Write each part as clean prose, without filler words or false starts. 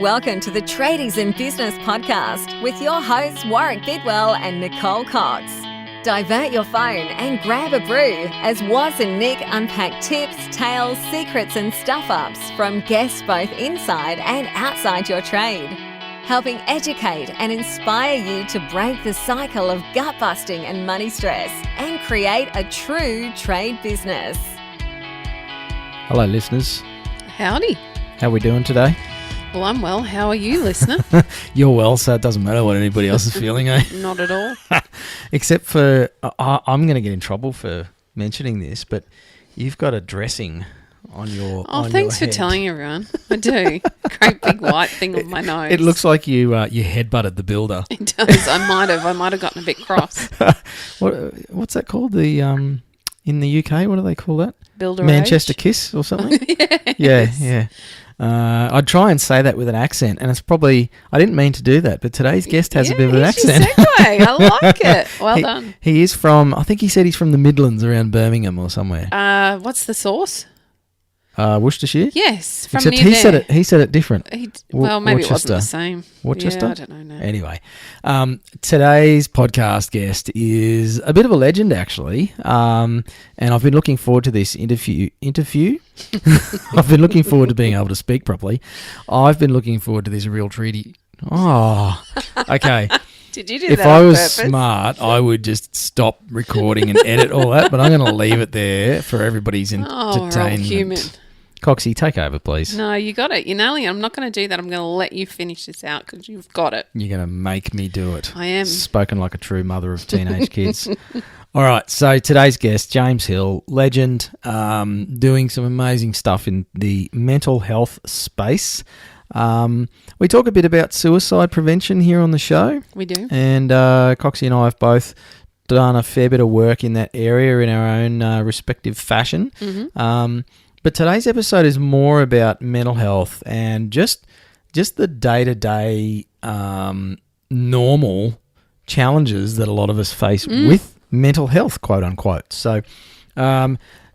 Welcome to the Tradies in Business podcast with your hosts Warwick Bidwell and Nicole Cox. Divert your phone and grab a brew as Waz and Nick unpack tips, tales, secrets and stuff-ups from guests both inside and outside your trade, helping educate and inspire you to break the cycle of gut-busting and money stress and create a true trade business. Hello, listeners. Howdy. How are we doing today? Well, I'm well. How are you, listener? You're well, so it doesn't matter what anybody else is feeling, eh? Not at all. Except for, I'm going to get in trouble for mentioning this, but you've got a dressing on your Thanks your for head. telling everyone. I do. Great big white thing on my nose. It looks like you headbutted the builder. It does. I might have gotten a bit cross. What's that called? The in the UK, what do they call that? Builder Manchester age? kiss or something? Yes. Yeah. I'd try and say that with an accent, and it's probably, I didn't mean to do that, but today's guest has a bit of an accent. Segue. I like it. Well done. He is from, I think he said he's from the Midlands around Birmingham or somewhere. What's the source? Worcestershire? Yes, from Except near he there. he said it different. Well, maybe it wasn't Worcester. the same. Worcester? Yeah, I don't know. No. Anyway, today's podcast guest is a bit of a legend, actually, and I've been looking forward to this interview. I've been looking forward to being able to speak properly. I've been looking forward to this real treaty. Oh, okay. Did you do If that I on was purpose? smart, I would just stop recording and edit all that, but I'm going to leave it there for everybody's Oh, we're all entertainment. human. Coxie, take over, please. No, you got it. You're nailing it. I'm not going to do that. I'm going to let you finish this out because you've got it. You're going to make me do it. I am. Spoken like a true mother of teenage kids. All right, so today's guest, James Hill, legend, doing some amazing stuff in the mental health space. We talk a bit about suicide prevention here on the show. We do. And Coxie and I have both done a fair bit of work in that area in our own respective fashion. Mm-hmm. But today's episode is more about mental health and just the day-to-day normal challenges that a lot of us face with mental health, quote unquote. So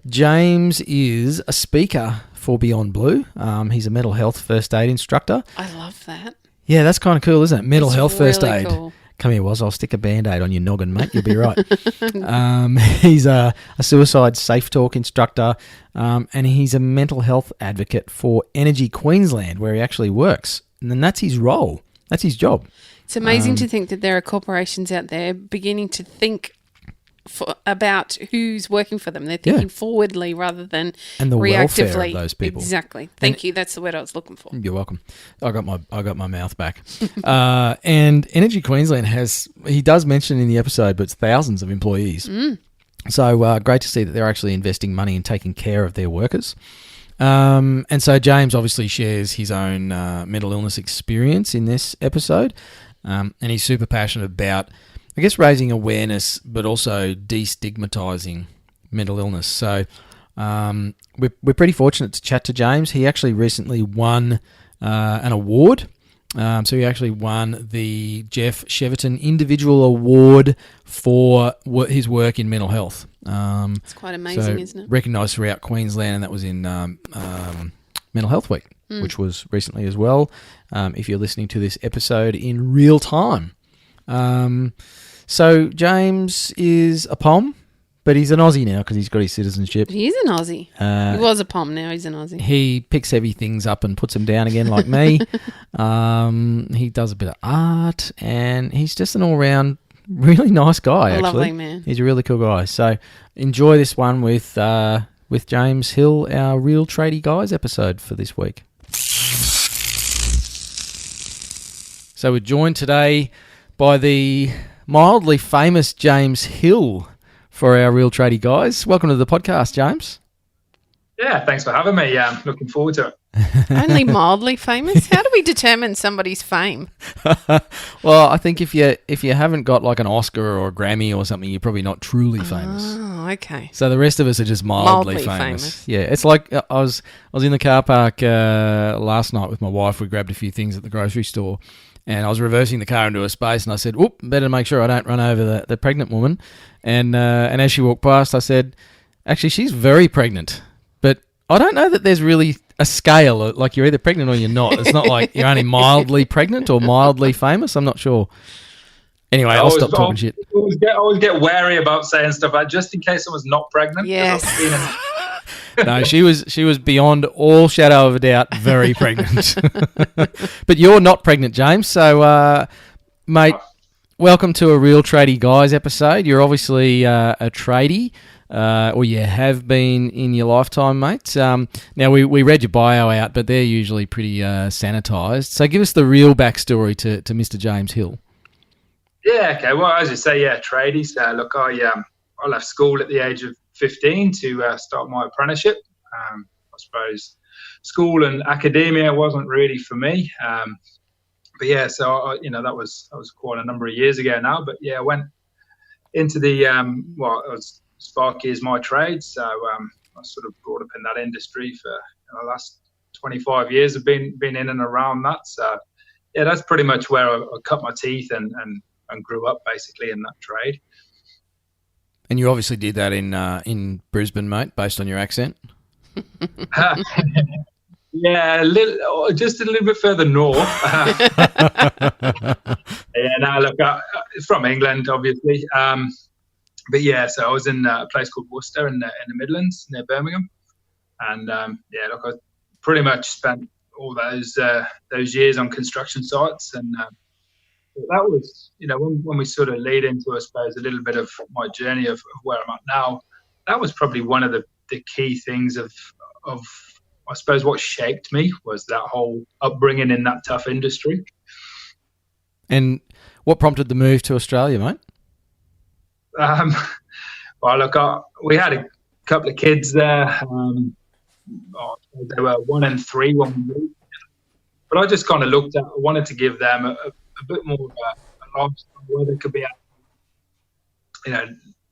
James is a speaker for Beyond Blue. He's a mental health first aid instructor. I love that. Yeah, that's kind of cool, isn't it? Mental It's health first really aid. cool. Come here, Woz. I'll stick a Band-Aid on your noggin, mate. You'll be right. He's a suicide safe talk instructor, and he's a mental health advocate for Energy Queensland, where he actually works. And then that's his role. That's his job. It's amazing to think that there are corporations out there beginning to think about who's working for them. They're thinking forwardly rather than And the reactively. welfare of those people. Exactly. Thank you. That's the word I was looking for. You're welcome. I got my mouth back. And Energy Queensland he does mention in the episode, but it's thousands of employees. So great to see that they're actually investing money in taking care of their workers. And so James obviously shares his own mental illness experience in this episode, and he's super passionate about, I guess, raising awareness, but also destigmatizing mental illness. So we're pretty fortunate to chat to James. He actually recently won an award. So he actually won the Jeff Cheverton Individual Award for his work in mental health. It's quite amazing, isn't it? Recognised throughout Queensland, and that was in Mental Health Week, which was recently as well. If you're listening to this episode in real time. So James is a POM, but he's an Aussie now because he's got his citizenship. He is an Aussie. He was a POM, now he's an Aussie. He picks heavy things up and puts them down again like me. He does a bit of art, and he's just an all-round really nice guy, actually. Lovely man. He's a really cool guy. So enjoy this one with James Hill, our Real Tradie Guys episode for this week. So we're joined today by the mildly famous James Hill for our Real Tradie Guys. Welcome to the podcast, James. Yeah, thanks for having me. Yeah, I'm looking forward to it. Only mildly famous? How do we determine somebody's fame? Well, I think if you haven't got like an Oscar or a Grammy or something, you're probably not truly famous. Oh, okay. So the rest of us are just mildly famous. Yeah, it's like I was in the car park last night with my wife. We grabbed a few things at the grocery store, and I was reversing the car into a space, and I said, "Whoop, better make sure I don't run over the pregnant woman." And as she walked past, I said, "Actually, she's very pregnant." But I don't know that there's really a scale, like you're either pregnant or you're not. It's not like you're only mildly pregnant or mildly famous. I'm not sure. Anyway, I'll stop talking shit. I always get wary about saying stuff like just in case someone's not pregnant. Yes. No, she was beyond all shadow of a doubt very pregnant. But you're not pregnant, James. So, mate, welcome to a Real Tradie Guys episode. You're obviously a tradie, or you have been in your lifetime, mate. Now, we read your bio out, but they're usually pretty sanitised. So give us the real backstory to Mr. James Hill. Yeah, okay. Well, as you say, tradie. So, look, I left school at the age of 15 to start my apprenticeship. I suppose school and academia wasn't really for me. But yeah, so that was quite a number of years ago now. But yeah, I went into the Sparky is my trade, so I sort of brought up in that industry for the last 25 years. I've been in and around that. So yeah, that's pretty much where I cut my teeth and grew up basically in that trade. And you obviously did that in Brisbane, mate, based on your accent. Yeah, just a little bit further north. Yeah, no, look, from England, obviously. But yeah, so I was in a place called Worcester in the Midlands near Birmingham, and yeah, look, I pretty much spent all those years on construction sites, and that was, when we sort of lead into, I suppose, a little bit of my journey of where I'm at now. That was probably one of the key things of I suppose what shaped me was that whole upbringing in that tough industry. And what prompted the move to Australia, mate? Well, look, we had a couple of kids there. They were 1 and 3 when we moved. But I just kind of I wanted to give them a bit more of a lifestyle where they could be at,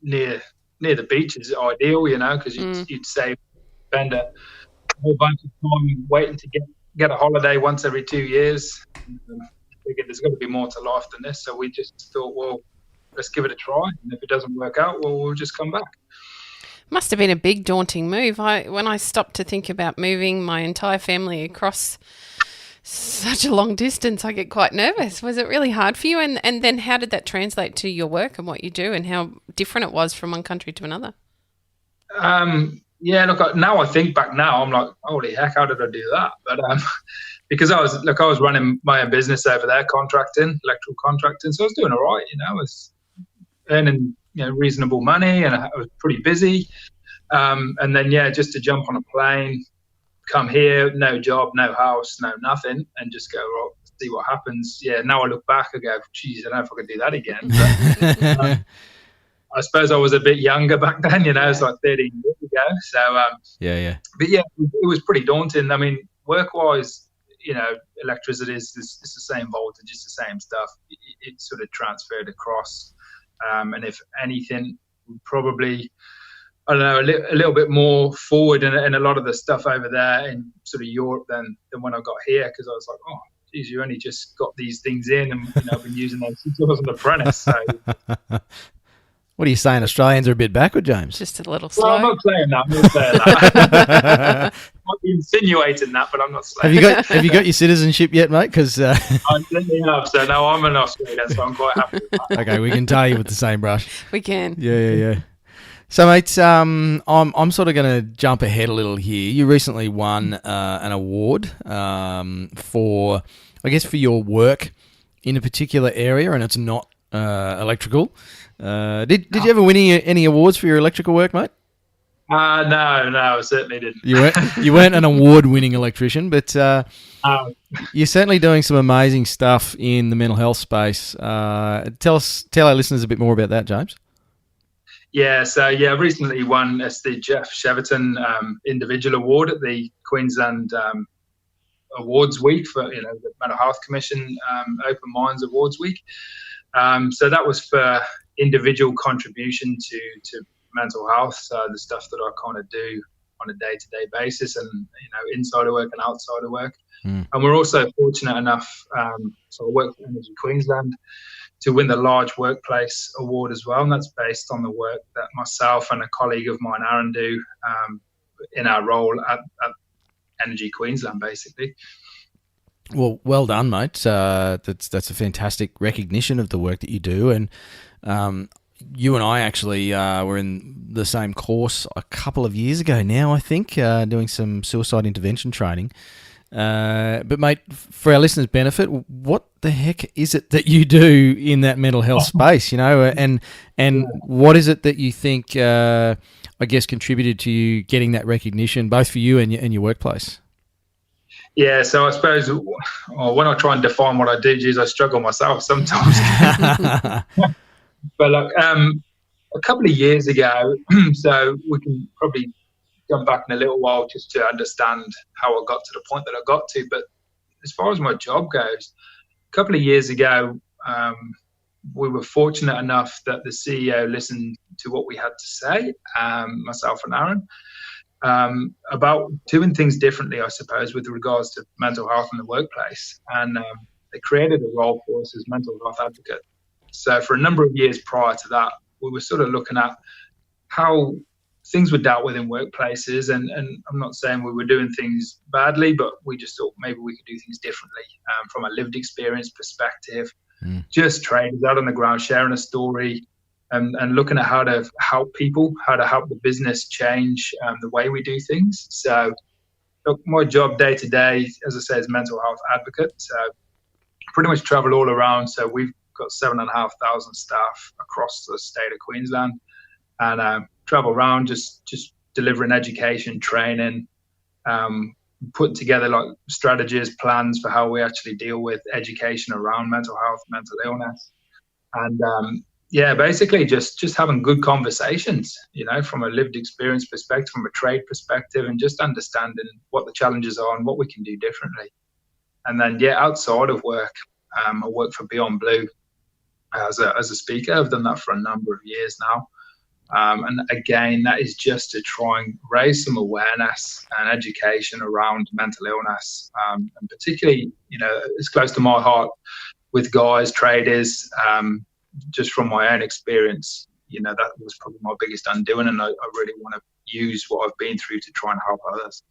near the beach is ideal, because you'd spend a whole bunch of time waiting to get a holiday once every 2 years. Figured there's got to be more to life than this, so we just thought, well, let's give it a try, and if it doesn't work out, well, we'll just come back. Must have been a big daunting move. When I stopped to think about moving my entire family across such a long distance, I get quite nervous. Was it really hard for you? And then how did that translate to your work and what you do, and how different it was from one country to another? Yeah, look, now I think back now, I'm like, holy heck, how did I do that? But because I was running my own business over there, electrical contracting, so I was doing all right, I was earning reasonable money, and I was pretty busy. And then just to jump on a plane, come here, no job, no house, no nothing, and just go, well, see what happens. Yeah, now I look back, I go, geez, I don't know if I could do that again. But, I suppose I was a bit younger back then, it's like 13 years ago. So, yeah. But yeah, it was pretty daunting. I mean, work-wise, electricity is the same voltage, it's the same stuff. It sort of transferred across. And if anything, probably, I don't know, a little bit more forward in a lot of the stuff over there in sort of Europe than when I got here, because I was like, oh, geez, you only just got these things in, and I've been using them since I was an apprentice. So. What are you saying? Australians are a bit backward, James? Just a little slow. Well, I'm not saying that. I'm insinuating that, but I'm not saying Have you got your citizenship yet, mate? Because I certainly have. So no, I'm an Australian, so I'm quite happy with that. Okay, we can tar you with the same brush. We can. Yeah. So, mate, I'm sort of going to jump ahead a little here. You recently won an award for your work in a particular area, and it's not electrical. Did you ever win any awards for your electrical work, mate? No, I certainly didn't. You weren't an award-winning electrician, but you're certainly doing some amazing stuff in the mental health space. Tell our listeners a bit more about that, James. Yeah, so I recently won the Jeff Cheverton Individual Award at the Queensland Awards Week for the Mental Health Commission Open Minds Awards Week. So that was for individual contribution to mental health, so the stuff that I kind of do on a day-to-day basis, and inside of work and outside of work. And we're also fortunate enough, so I work for Energy Queensland, to win the Large Workplace Award as well, and that's based on the work that myself and a colleague of mine, Aaron, do in our role at Energy Queensland, basically. Well done, mate. That's a fantastic recognition of the work that you do. And you and I actually were in the same course a couple of years ago now, I think, doing some suicide intervention training. But, mate, for our listeners' benefit, what the heck is it that you do in that mental health space, and what is it that you think, I guess, contributed to you getting that recognition, both for you and your workplace? Yeah, so I suppose when I try and define what I do, geez, I struggle myself sometimes. But look, a couple of years ago, so we can probably jump back in a little while just to understand how I got to the point that I got to. But as far as my job goes, a couple of years ago, we were fortunate enough that the CEO listened to what we had to say, myself and Aaron, about doing things differently, I suppose, with regards to mental health in the workplace. And they created a role for us as mental health advocate. So for a number of years prior to that, we were sort of looking at how things were dealt with in workplaces. And I'm not saying we were doing things badly, but we just thought maybe we could do things differently from a lived experience perspective. Just traders out on the ground, sharing a story, and looking at how to help people, how to help the business change the way we do things. So look, my job day to day, as I say, is mental health advocate. So pretty much travel all around. So we've got 7,500 staff across the state of Queensland, and travel around just delivering education, training, putting together like strategies, plans for how we actually deal with education around mental health, mental illness. And basically just having good conversations, from a lived experience perspective, from a trade perspective, and just understanding what the challenges are and what we can do differently. And then, outside of work, I work for Beyond Blue as a speaker. I've done that for a number of years now. And again, that is just to try and raise some awareness and education around mental illness, and particularly, it's close to my heart with guys, traders. Just from my own experience, that was probably my biggest undoing, and I really want to use what I've been through to try and help others.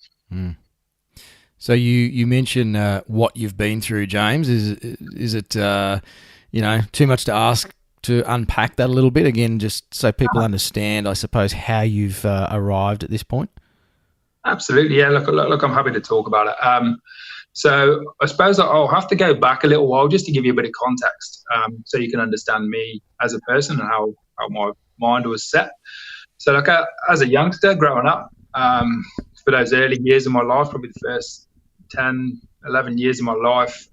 So you mentioned what you've been through, James. Is it too much to ask to unpack that a little bit again, just so people understand, I suppose, how you've arrived at this point? Absolutely, yeah. Look, I'm happy to talk about it. So I suppose I'll have to go back a little while just to give you a bit of context, so you can understand me as a person and how my mind was set. So look, as a youngster growing up, for those early years of my life, probably the first 10, 11 years of my life,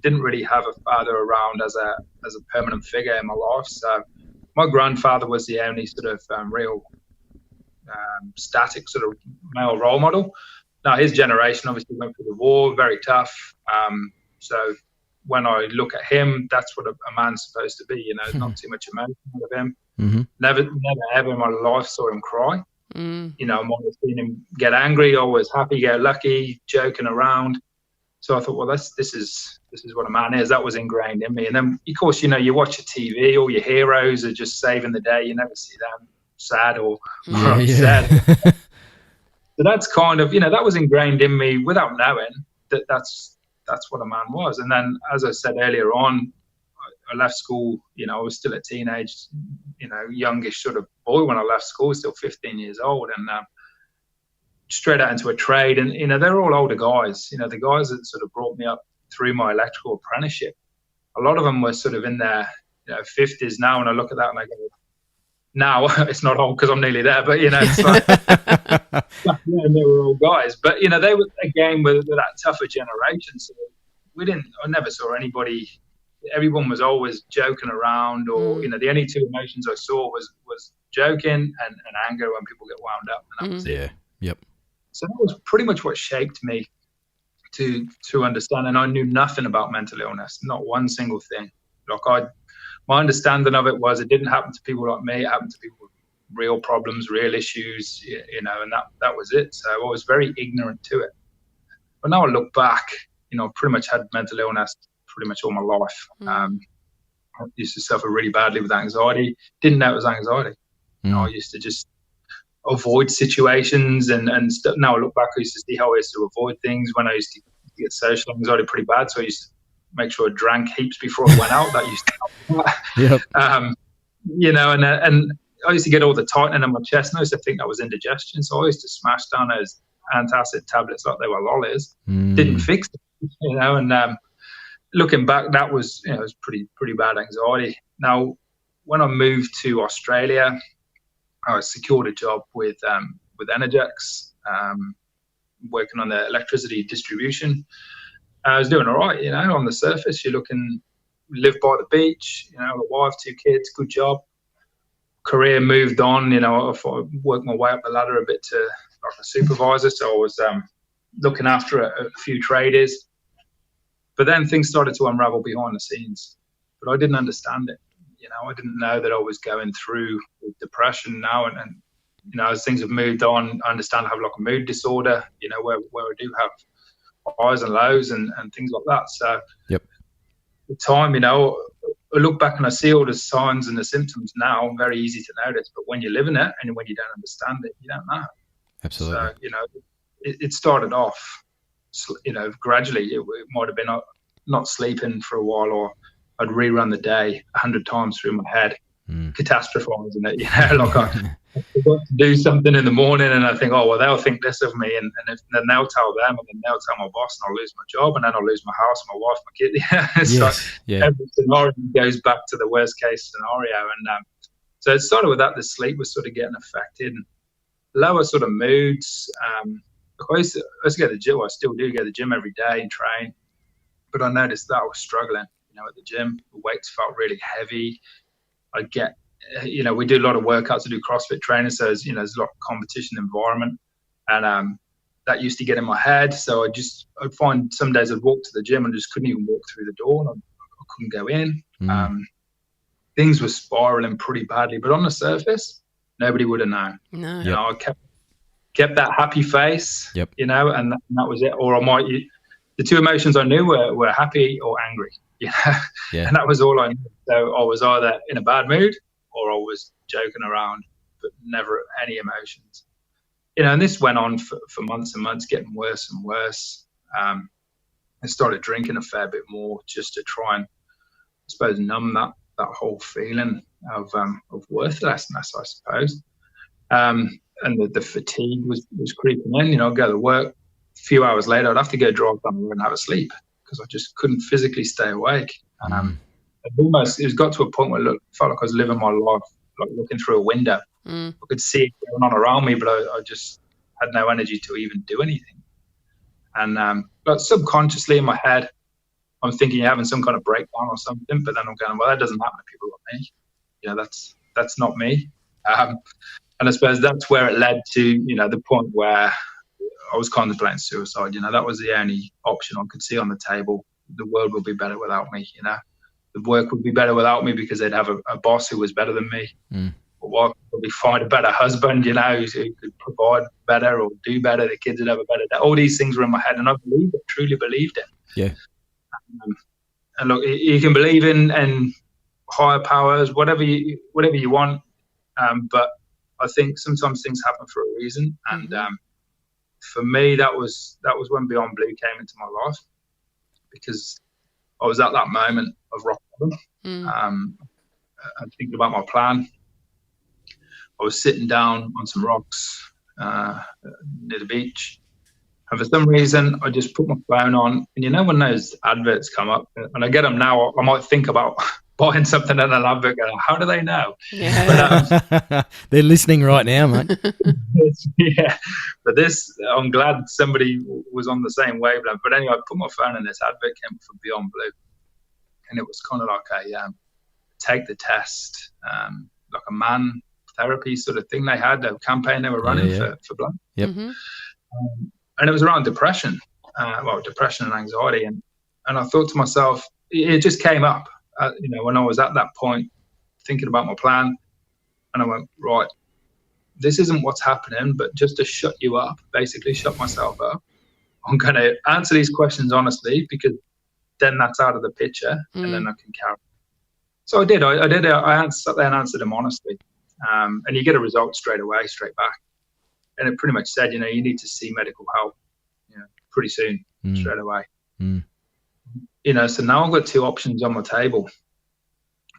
didn't really have a father around as a permanent figure in my life. So my grandfather was the only sort of real static sort of male role model. Now, his generation obviously went through the war, very tough. So when I look at him, that's what a man's supposed to be. Not too much emotion out of him. Mm-hmm. Never ever in my life saw him cry. I might have seen him get angry, always happy, go lucky, joking around. So I thought, well, this is what a man is. That was ingrained in me. And then, of course, you watch a TV, all your heroes are just saving the day. You never see them sad or upset. So that's kind of, that was ingrained in me without knowing that's what a man was. And then, as I said earlier on, I left school, I was still a teenage, youngish sort of boy when I left school, still 15 years old, and straight out into a trade. And, they're all older guys, the guys that sort of brought me up through my electrical apprenticeship. A lot of them were sort of in their 50s now, and I look at that and I go, now it's not old because I'm nearly there, but it's like they were all guys. But they were again with that tougher generation. So I never saw anybody. Everyone was always joking around, or the only two emotions I saw was joking and anger when people get wound up, and that was it. Yeah. Yep. So that was pretty much what shaped me to understand. And I knew nothing about mental illness, not one single thing. My understanding of it was it didn't happen to people like me. It happened to people with real problems, real issues, and that was it. So I was very ignorant to it. But now I look back, I pretty much had mental illness pretty much all my life. I used to suffer really badly with anxiety. Didn't know it was anxiety. I used to avoid situations and stuff. Now I look back, I used to see how I used to avoid things when I used to get social anxiety pretty bad. So I used to make sure I drank heaps before I went out. That used to help. Yep. You know, and I used to get all the tightening in my chest, and I used to think that was indigestion. So I used to smash down those antacid tablets like they were lollies. Didn't fix it, you know. And looking back, that was, you know, it was pretty bad anxiety. Now, when I moved to Australia, I secured a job with Energex, working on the electricity distribution. I was doing all right, you know, on the surface. You're looking, live by the beach, you know, a wife, 2 kids, good job. Career moved on, you know, I worked my way up the ladder a bit to like a supervisor. So I was looking after a few tradies. But then things started to unravel behind the scenes. But I didn't understand it. You know, I didn't know that I was going through depression now. And you know, as things have moved on, I understand I have like a mood disorder, you know, where I do have highs and lows and things like that. So yep. The time, you know, I look back and I see all the signs and the symptoms now, very easy to notice. But when you're living it and when you don't understand it, you don't know. Absolutely. So, you know, it started off, you know, gradually. It might have been not sleeping for a while, or I'd rerun the day 100 times through my head, catastrophizing it, you know, like I forgot to do something in the morning and I think, oh, well, they'll think this of me, and then they'll tell them, and then they'll tell my boss, and I'll lose my job, and then I'll lose my house, my wife, my kid. So every scenario goes back to the worst case scenario. And so it started with that. The sleep was sort of getting affected, and lower sort of moods. I used to go to the gym. I still do go to the gym every day and train, but I noticed that I was struggling, you know, at the gym. The weights felt really heavy. I'd get, you know, we do a lot of workouts, to do CrossFit training, so there's, you know, there's a lot of competition environment, and that used to get in my head. So I'd find some days I'd walk to the gym and just couldn't even walk through the door, and I couldn't go in. Things were spiraling pretty badly, but on the surface, nobody would have known. No. You know, I kept that happy face, you know, and that was it. Or the 2 emotions I knew were happy or angry, you know, and that was all I knew. So I was either in a bad mood or I was joking around, but never any emotions, you know. And this went on for months and months, getting worse and worse. I started drinking a fair bit more just to try and, I suppose, numb that whole feeling of worthlessness, I suppose. And the fatigue was creeping in. You know, I'd go to work, a few hours later, I'd have to go drive down the road and have a sleep because I just couldn't physically stay awake. It got to a point where it felt like I was living my life like looking through a window. I could see it going on around me, but I just had no energy to even do anything. And but subconsciously in my head, I'm thinking you're having some kind of breakdown or something, but then I'm going, well, that doesn't happen to people like me. You know, that's not me. And I suppose that's where it led to, you know, the point where I was contemplating suicide. You know, that was the only option I could see on the table. The world would be better without me, you know. The work would be better without me because they'd have a boss who was better than me. My wife would probably find a better husband, you know, who could provide better or do better. The kids would have a better day. All these things were in my head, and I believed it, truly believed it. Yeah. And look, you can believe in higher powers, whatever you want, but I think sometimes things happen for a reason. And for me, that was when Beyond Blue came into my life, because I was at that moment of rock bottom. I'm thinking about my plan. I was sitting down on some rocks near the beach, and for some reason, I just put my phone on. And you know, when those adverts come up, and I get them now, I might think about buying something in an advert. How do they know? Yeah. But, they're listening right now, mate. Yeah, but I'm glad somebody was on the same wavelength. But anyway, I put my phone in, this advert came from Beyond Blue, and it was kind of like a take the test, like a man therapy sort of thing. They had a campaign they were running for blood. Yep. And it was around depression, depression and anxiety. And I thought to myself, it just came up, you know, when I was at that point thinking about my plan. And I went, right, this isn't what's happening, but just to shut you up, basically shut myself up. I'm going to answer these questions honestly, because then that's out of the picture, and then I can carry on. So I did. I sat there and answered them honestly. And you get a result straight away, straight back. and it pretty much said, you need to see medical help, pretty soon, straight away. So now I've got two options on my table.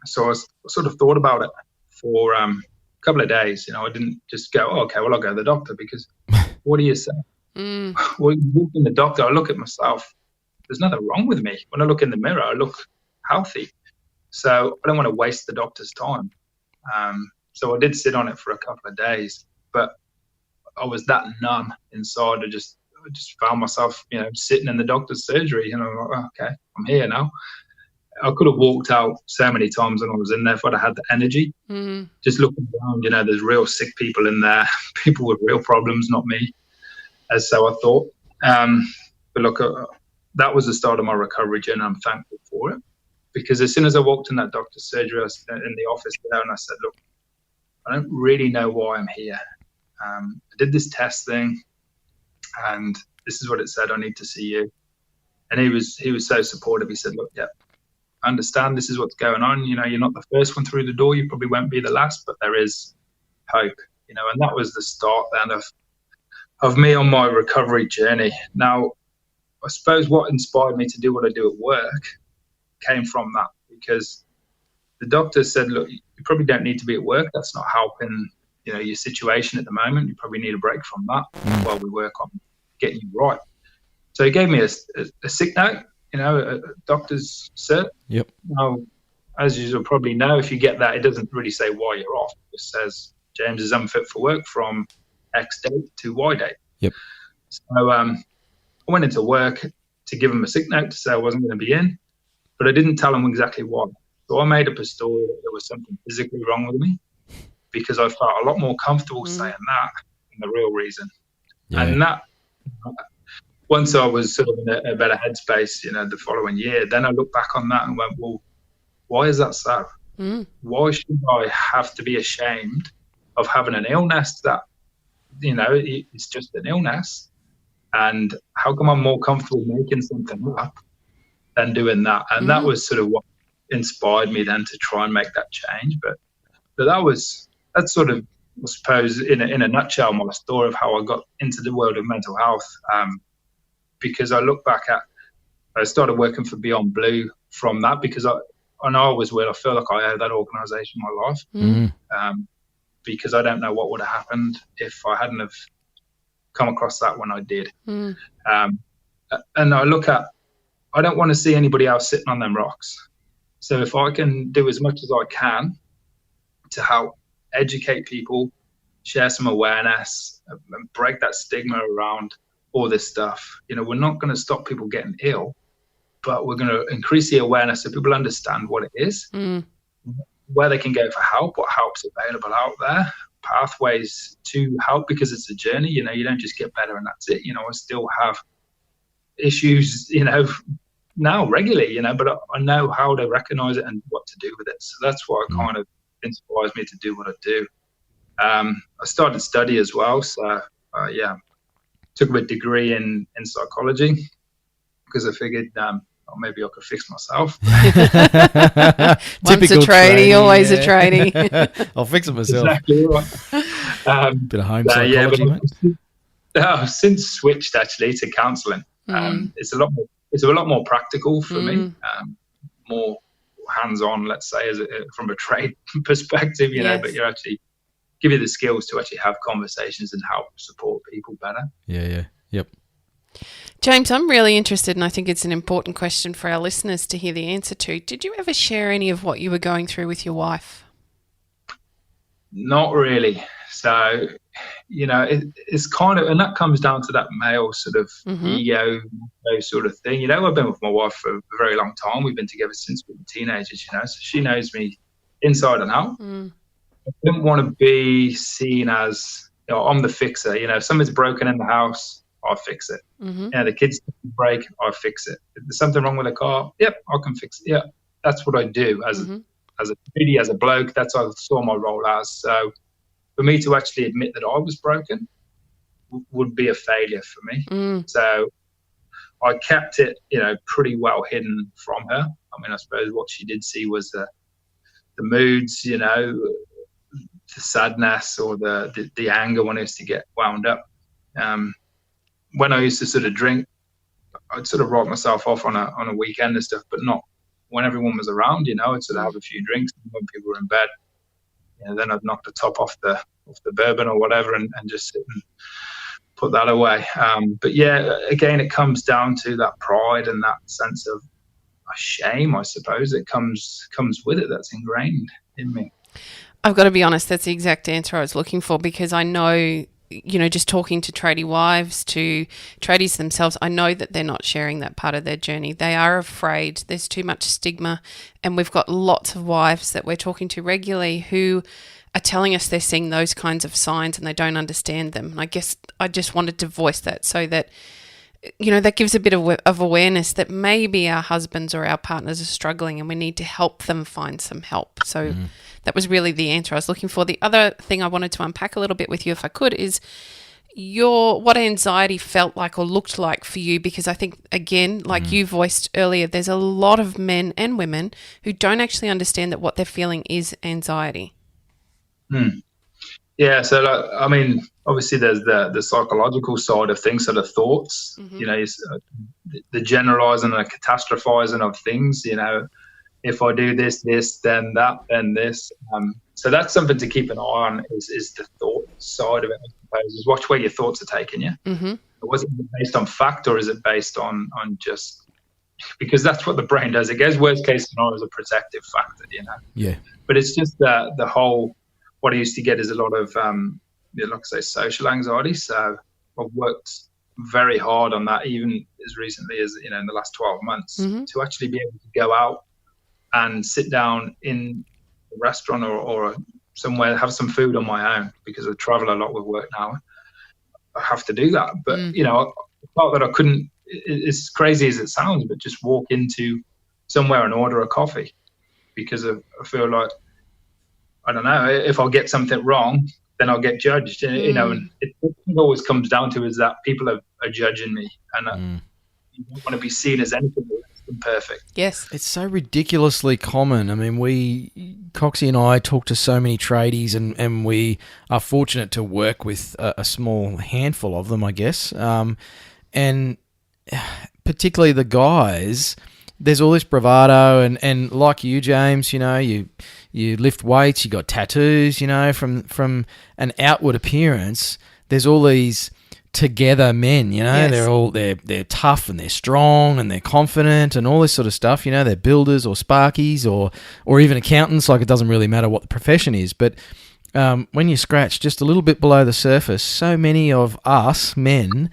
So I sort of thought about it for a couple of days. I didn't just go, oh, okay, well, I'll go to the doctor, because what do you say? Well, you look in the doctor, I look at myself. There's nothing wrong with me. When I look in the mirror, I look healthy. So I don't want to waste the doctor's time. So I did sit on it for a couple of days, but I was that numb inside. I just found myself, sitting in the doctor's surgery, and I'm like, oh, okay, I'm here now. I could have walked out so many times when I was in there if I'd have had the energy. Just looking around, there's real sick people in there, people with real problems, not me, as so I thought. But look, that was the start of my recovery journey. I'm thankful for it, because as soon as I walked in that doctor's surgery, I was in the office there, and I said, look, I don't really know why I'm here. I did this test thing, and this is what it said. I need to see you. And he was so supportive. He said, look, yeah, I understand this is what's going on. You're not the first one through the door. You probably won't be the last, but there is hope. And that was the start then of me on my recovery journey. Now, I suppose what inspired me to do what I do at work came from that, because the doctor said, look, you probably don't need to be at work. That's not helping, your situation at the moment. You probably need a break from that while we work on getting you right. So he gave me a sick note, a doctor's cert. Yep. Now, as you probably know, if you get that, it doesn't really say why you're off. It says James is unfit for work from X date to Y date. Yep. So I went into work to give him a sick note to say I wasn't going to be in, but I didn't tell him exactly why. So I made up a story that there was something physically wrong with me, because I felt a lot more comfortable saying that than the real reason. Yeah. And that, once I was sort of in a better headspace, the following year, then I looked back on that and went, well, why is that so? Why should I have to be ashamed of having an illness that, it's just an illness? And how come I'm more comfortable making something up than doing that? And that was sort of what inspired me then to try and make that change. But that's sort of, I suppose, in a nutshell, my story of how I got into the world of mental health. Because I look back at, I started working for Beyond Blue from that, because I know I was I feel like I owe that organisation my life. Because I don't know what would have happened if I hadn't have come across that when I did. And I look at, I don't want to see anybody else sitting on them rocks. So if I can do as much as I can to help educate people, share some awareness, and break that stigma around all this stuff, we're not going to stop people getting ill, but we're going to increase the awareness so people understand what it is, where they can go for help, what help's available out there, pathways to help, because it's a journey. You don't just get better and that's it. I still have issues, now regularly, but I know how to recognize it and what to do with it. So that's what kind of inspires me to do what I do. I started study as well. So, took a degree in psychology, because I figured maybe I could fix myself. Once a tradie, always a tradie. I'll fix it myself. Exactly right. Bit of home psychology, mate. I've since switched actually to counselling. It's a lot more practical for me, more hands-on, let's say, from a trade perspective, but you actually give you the skills to actually have conversations and help support people better. Yeah. Yep. James, I'm really interested, and I think it's an important question for our listeners to hear the answer to. Did you ever share any of what you were going through with your wife? Not really. So, it's kind of, and that comes down to that male sort of ego sort of thing. I've been with my wife for a very long time. We've been together since we were teenagers, so she knows me inside and out. I didn't want to be seen as, I'm the fixer. If something's broken in the house, I'll fix it. The kids break, I'll fix it. If there's something wrong with a car, yep, I can fix it. Yeah, that's what I do as a tradie, as a bloke. That's what I saw my role as. So for me to actually admit that I was broken would be a failure for me. So I kept it, pretty well hidden from her. I mean, I suppose what she did see was the moods, sadness or the anger when I used to get wound up. When I used to sort of drink, I'd sort of write myself off on a weekend and stuff, but not when everyone was around. I'd sort of have a few drinks when people were in bed. Then I'd knock the top off the bourbon or whatever and just sit and put that away. But yeah, again, it comes down to that pride and that sense of shame, I suppose, that comes with it, that's ingrained in me. I've got to be honest, that's the exact answer I was looking for, because I know, just talking to tradie wives, to tradies themselves, I know that they're not sharing that part of their journey. They are afraid. There's too much stigma. And we've got lots of wives that we're talking to regularly who are telling us they're seeing those kinds of signs and they don't understand them. And I guess I just wanted to voice that so that, that gives a bit of awareness that maybe our husbands or our partners are struggling and we need to help them find some help. So that was really the answer I was looking for. The other thing I wanted to unpack a little bit with you, if I could, is what anxiety felt like or looked like for you, because I think, again, like you voiced earlier, there's a lot of men and women who don't actually understand that what they're feeling is anxiety. Yeah, so obviously there's the psychological side of things, so the thoughts, the generalizing and the catastrophizing of things, if I do this, then that, then this. So that's something to keep an eye on is the thought side of it, I suppose, is watch where your thoughts are taking you. Mm-hmm. Was it based on fact or is it based on just, because that's what the brain does. It goes worst case scenario as a protective factor, Yeah. But it's just the whole, what I used to get is a lot of, like I say, social anxiety. So I've worked very hard on that, even as recently as, in the last 12 months, to actually be able to go out and sit down in a restaurant or somewhere, have some food on my own, because I travel a lot with work now. I have to do that. But, I felt that I couldn't, as crazy as it sounds, but just walk into somewhere and order a coffee, because I feel like, I don't know, if I'll get something wrong, then I'll get judged. And it always comes down to is that people are judging me, and you don't want to be seen as anything less than perfect. Yes. It's so ridiculously common. I mean, Coxie and I talk to so many tradies, and we are fortunate to work with a small handful of them, I guess. And particularly the guys, there's all this bravado, and like you, James, you lift weights, you got tattoos, from an outward appearance. There's all these together men, yes. they're tough and they're strong and they're confident and all this sort of stuff. They're builders or sparkies or even accountants. Like, it doesn't really matter what the profession is, but when you scratch just a little bit below the surface, so many of us men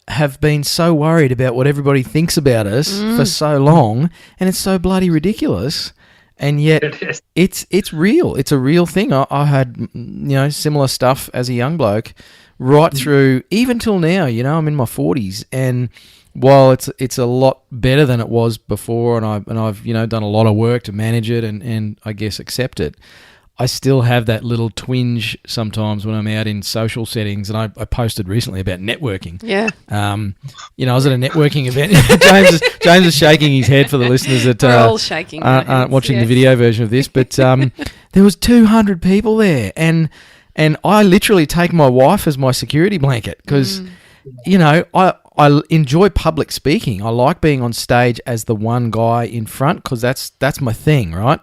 have been so worried about what everybody thinks about us for so long, and it's so bloody ridiculous. And yet it's real. It's a real thing. I had, similar stuff as a young bloke right through, even till now, I'm in my 40s. And while it's a lot better than it was before, and I've done a lot of work to manage it and I guess accept it, I still have that little twinge sometimes when I'm out in social settings, and I posted recently about networking. Yeah. I was at a networking event. James is shaking his head for the listeners that we're all shaking aren't watching the video version of this. But there was 200 people there, and I literally take my wife as my security blanket because, I enjoy public speaking. I like being on stage as the one guy in front because that's my thing, right?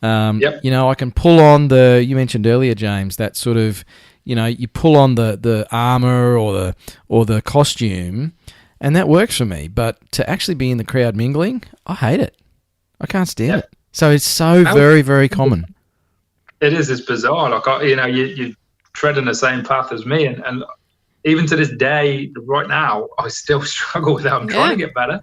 Yep. I can pull on you mentioned earlier, James, that sort of, you pull on the armor or the costume, and that works for me. But to actually be in the crowd mingling, I hate it. I can't stand it. So it's so very, very common. It is. It's bizarre. Like, you tread in the same path as me, and even to this day, right now, I still struggle with that. I'm trying to get better.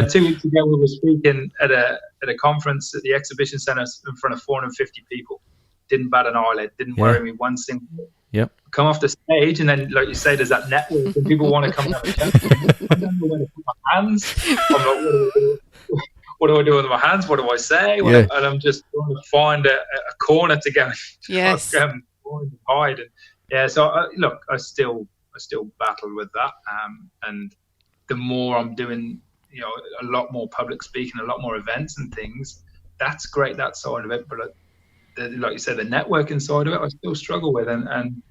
2 weeks ago, we were speaking at a conference at the exhibition centre in front of 450 people. Didn't bat an eyelid. Didn't worry me one single bit. Yep. Come off the stage, and then, like you say, there's that network, and people want to come and have a chat. I don't know where to put my hands. I'm like, what do I do with my hands? What do I say? And I'm just trying to find a corner to go. Yes. Hide. And so I still battle with that. And the more I'm doing, a lot more public speaking, a lot more events and things, that's great, that side of it. But like you said, the networking side of it, I still struggle with. And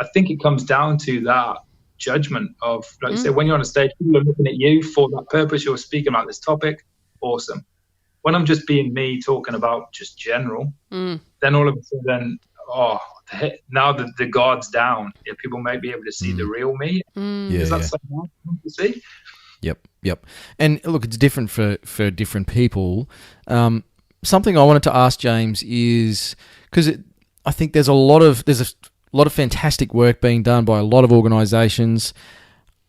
I think it comes down to that judgment of, like you said, when you're on a stage, people are looking at you for that purpose. You're speaking about this topic. Awesome. When I'm just being me talking about just general, then all of a sudden, now the guard's down. Yeah, people may be able to see the real me. Is that something I want to see? Yep. And look, it's different for different people. Something I wanted to ask James is, because I think there's a lot of fantastic work being done by a lot of organisations.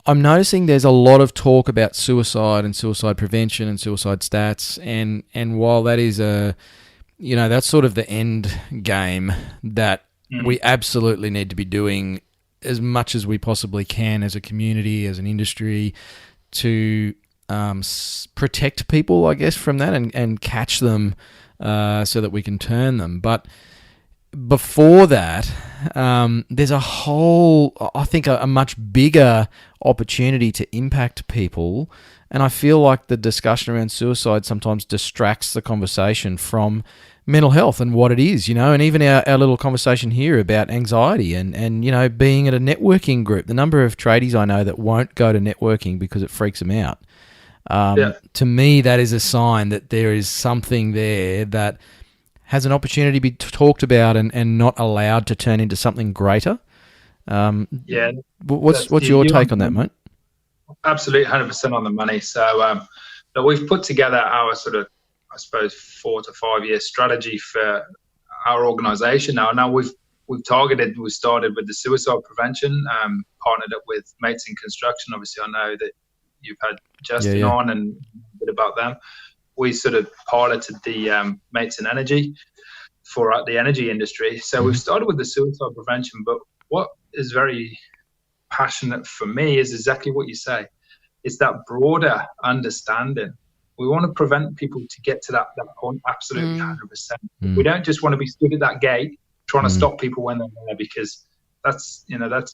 I'm noticing there's a lot of talk about suicide and suicide prevention and suicide stats, and while that is that's sort of the end game that we absolutely need to be doing as much as we possibly can as a community, as an industry, to protect people, I guess, from that and catch them so that we can turn them. But before that, there's a whole, I think, a much bigger opportunity to impact people. And I feel like the discussion around suicide sometimes distracts the conversation from mental health and what it is, and even our little conversation here about anxiety and being at a networking group. The number of tradies I know that won't go to networking because it freaks them out. To me, that is a sign that there is something there that has an opportunity to be talked about and not allowed to turn into something greater. What's your take on that, mate? Absolutely, 100% on the money. So we've put together our sort of, I suppose, 4 to 5 year strategy for our organisation now. Now we started with the suicide prevention, partnered up with Mates in Construction. Obviously, I know that you've had Justin on and a bit about them. We sort of piloted the Mates in Energy for the energy industry. So we've started with the suicide prevention, but what is very passionate for me is exactly what you say. It's that broader understanding. We want to prevent people to get to that point, absolutely 100%. We don't just want to be stood at that gate trying to stop people when they're there, because that's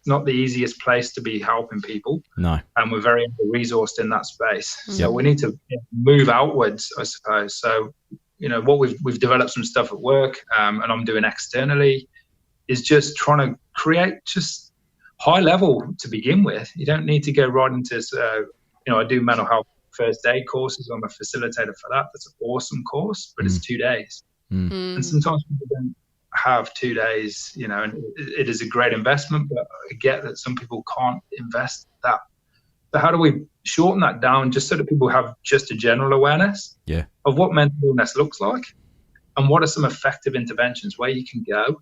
not the easiest place to be helping people. No. And we're very under-resourced in that space. So we need to move outwards, I suppose. So, what we've developed some stuff at work, and I'm doing externally, is just trying to create just high level to begin with. You don't need to go right into, I do mental health first aid courses. I'm a facilitator for that. That's an awesome course, but it's 2 days. And sometimes people don't have 2 days, and it is a great investment, but I get that some people can't invest that. So how do we shorten that down just so that people have just a general awareness of what mental illness looks like, and what are some effective interventions, where you can go,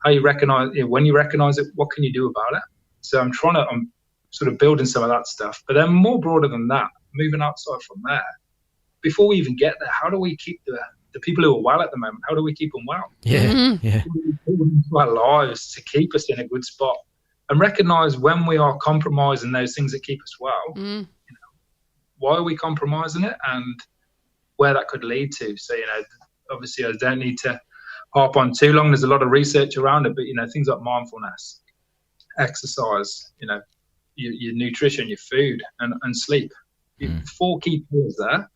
how you recognize when you recognize it, what can you do about it? So I'm sort of building some of that stuff, but then more broader than that, moving outside from there. Before we even get there, how do we keep the people who are well at the moment, how do we keep them well? Yeah. Into our lives to keep us in a good spot, and recognize when we are compromising those things that keep us well. Why are we compromising it, and where that could lead to? So, obviously I don't need to harp on too long. There's a lot of research around it, but things like mindfulness, exercise, your nutrition, your food, and sleep. 4 key pillars there.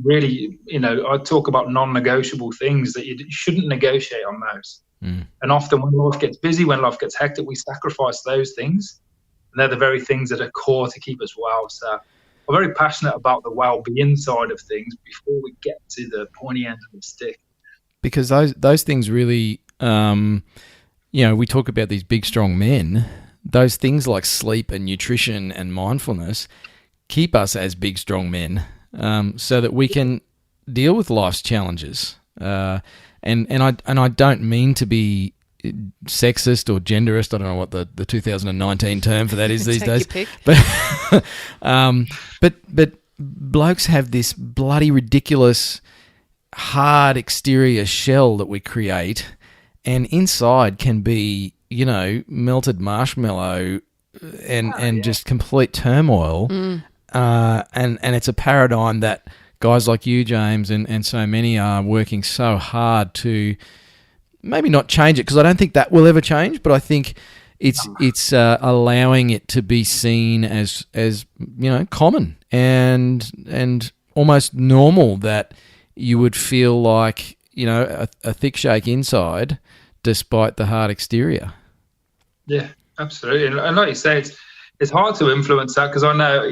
Really, I talk about non-negotiable things that you shouldn't negotiate on those. And often when life gets busy, when life gets hectic, we sacrifice those things. And they're the very things that are core to keep us well. So I'm very passionate about the well-being side of things before we get to the pointy end of the stick. Because those things really, we talk about these big, strong men. Those things like sleep and nutrition and mindfulness keep us as big, strong men, so that we can deal with life's challenges. And I don't mean to be sexist or genderist. I don't know what the 2019 term for that is these days. But blokes have this bloody ridiculous hard exterior shell that we create, and inside can be, melted marshmallow and just complete turmoil. And it's a paradigm that guys like you, James, and so many are working so hard to maybe not change it, because I don't think that will ever change, but I think it's allowing it to be seen as common and almost normal, that you would feel like a thick shake inside despite the hard exterior. Yeah, absolutely. And like you say, it's hard to influence that, because I know,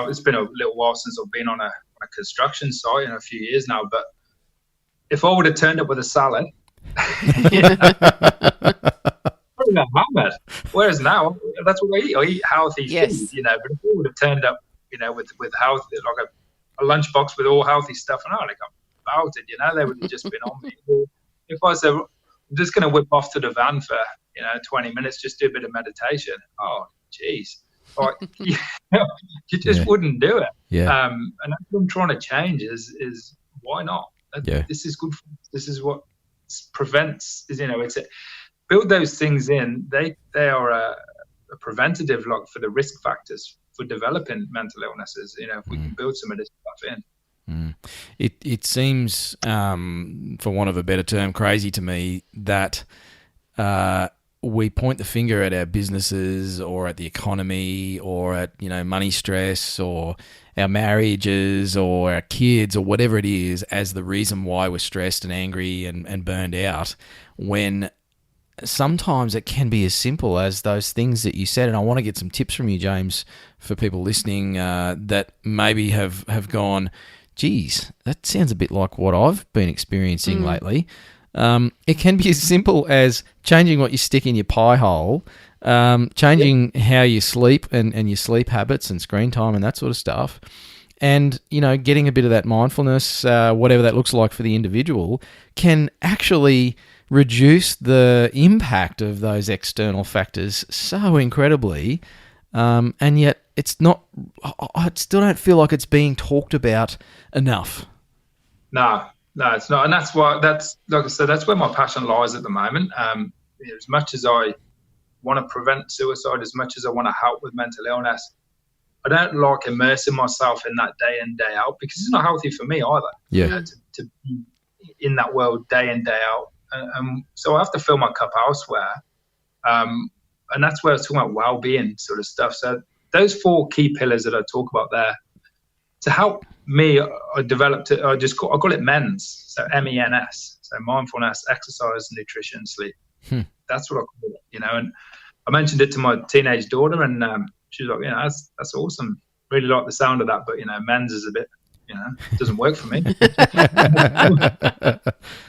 it's been a little while since I've been on a construction site, in a few years now. But if I would have turned up with a salad, hammered. Whereas now, that's what I eat. I eat healthy food, But if I would have turned up, with healthy, like a lunchbox with all healthy stuff, and I'm about it, they would have just been on me. If I said, I'm just going to whip off to the van for 20 minutes, just do a bit of meditation. Oh, geez. Like, you just wouldn't do it. Yeah. And that's what I'm trying to change is why not? This is good. This is what prevents. Build those things in. They are a preventative, like, for the risk factors for developing mental illnesses. If we can build some of this stuff in. It seems, for want of a better term, crazy to me that we point the finger at our businesses or at the economy or at money stress or our marriages or our kids or whatever it is as the reason why we're stressed and angry and burned out, when sometimes it can be as simple as those things that you said. And I want to get some tips from you, James, for people listening that maybe have gone, geez, that sounds a bit like what I've been experiencing lately. It can be as simple as changing what you stick in your pie hole, changing how you sleep and your sleep habits and screen time and that sort of stuff. And, getting a bit of that mindfulness, whatever that looks like for the individual, can actually reduce the impact of those external factors so incredibly. And yet it's not, I still don't feel like it's being talked about enough. No, it's not. And that's why, like I said, that's where my passion lies at the moment. As much as I want to prevent suicide, as much as I want to help with mental illness, I don't like immersing myself in that day in, day out, because it's not healthy for me either. Yeah. To be in that world day in, day out. So I have to fill my cup elsewhere. And that's where I was talking about well-being sort of stuff. So those 4 key pillars that I talk about there, to help me, I developed it. I call it MENS. So MENS. So mindfulness, exercise, nutrition, sleep. That's what I call it. And I mentioned it to my teenage daughter, and she was like, that's awesome. Really like the sound of that, but MENS is a bit, it doesn't work for me.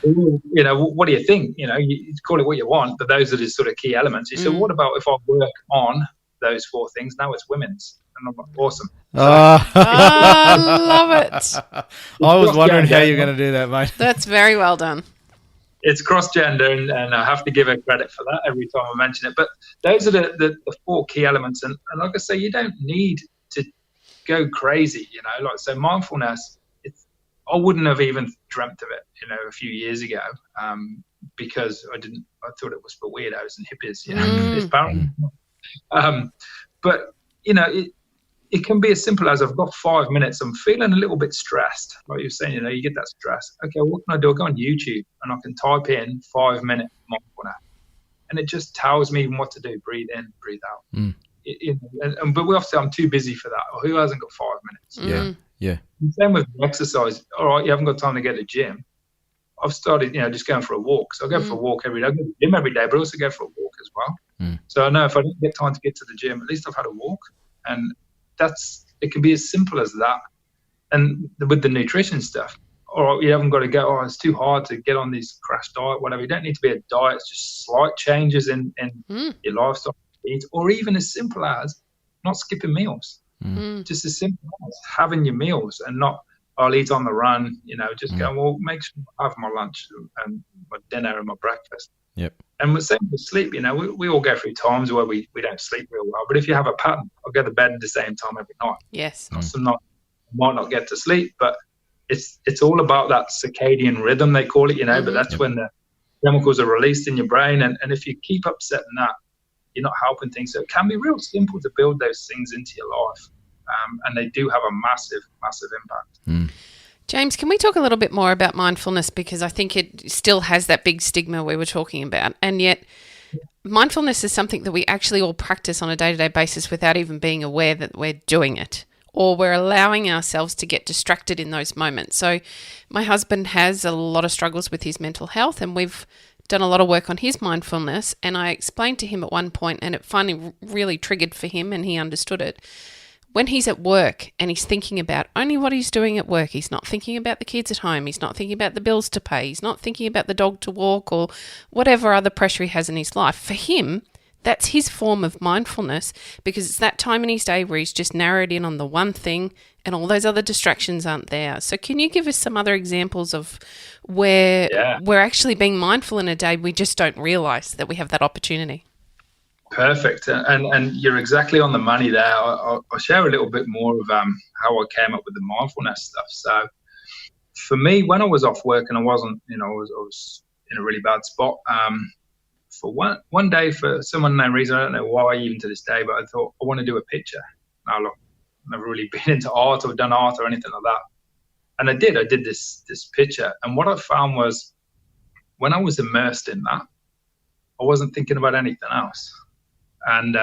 What do you think? You call it what you want, but those are the sort of key elements. You said, what about if I work on those 4 things? Now it's women's. And I'm like, awesome. I love it. I was wondering how you're going to do that, mate. That's very well done. It's cross-gender, and I have to give her credit for that every time I mention it. But those are the 4 key elements. And like I say, you don't need to go crazy, like, so mindfulness, I wouldn't have even dreamt of it, a few years ago, because I thought it was for weirdos and hippies, it's apparently. But, it can be as simple as, I've got 5 minutes, I'm feeling a little bit stressed. Like you're saying, you get that stress. Okay, what can I do? I go on YouTube and I can type in 5-minute mindfulness. And it just tells me what to do. Breathe in, breathe out. But we often say, I'm too busy for that. Or who hasn't got 5 minutes? Yeah. Same with exercise. All right, you haven't got time to go to the gym. I've started, just going for a walk. So I go for a walk every day. I go to the gym every day, but I also go for a walk as well. So I know if I don't get time to get to the gym, at least I've had a walk. And it can be as simple as that. And with the nutrition stuff, or you haven't got to go, it's too hard to get on this crash diet, whatever. You don't need to be a diet. It's just slight changes in your lifestyle, or even as simple as not skipping meals. Just as simple as having your meals and not, I'll eat on the run, just go, well, make sure I have my lunch and my dinner and my breakfast. Yep. And the same with sleep, we all go through times where we don't sleep real well. But if you have a pattern, I'll go to bed at the same time every night. Yes. Some nights I might not get to sleep, but it's all about that circadian rhythm, they call it, but that's when the chemicals are released in your brain. And if you keep upsetting that, you're not helping things. So it can be real simple to build those things into your life. And they do have a massive, massive impact. James, can we talk a little bit more about mindfulness? Because I think it still has that big stigma we were talking about. And yet mindfulness is something that we actually all practice on a day-to-day basis without even being aware that we're doing it. or we're allowing ourselves to get distracted in those moments. So my husband has a lot of struggles with his mental health, and we've done a lot of work on his mindfulness. And I explained to him at one point, and it finally really triggered for him and he understood it. When he's at work and he's thinking about only what he's doing at work, he's not thinking about the kids at home, he's not thinking about the bills to pay, he's not thinking about the dog to walk or whatever other pressure he has in his life. For him, that's his form of mindfulness, because it's that time in his day where he's just narrowed in on the one thing and all those other distractions aren't there. So can you give us some other examples of where we're actually being mindful in a day, we just don't realise that we have that opportunity? Perfect. And you're exactly on the money there. I'll share a little bit more of how I came up with the mindfulness stuff. So for me, when I was off work and I wasn't, I was in a really bad spot, for one day, for some unknown reason, I don't know why even to this day, but I thought I want to do a picture. Now, look, I've never really been into art or done art or anything like that. And I did this picture. And what I found was when I was immersed in that, I wasn't thinking about anything else. And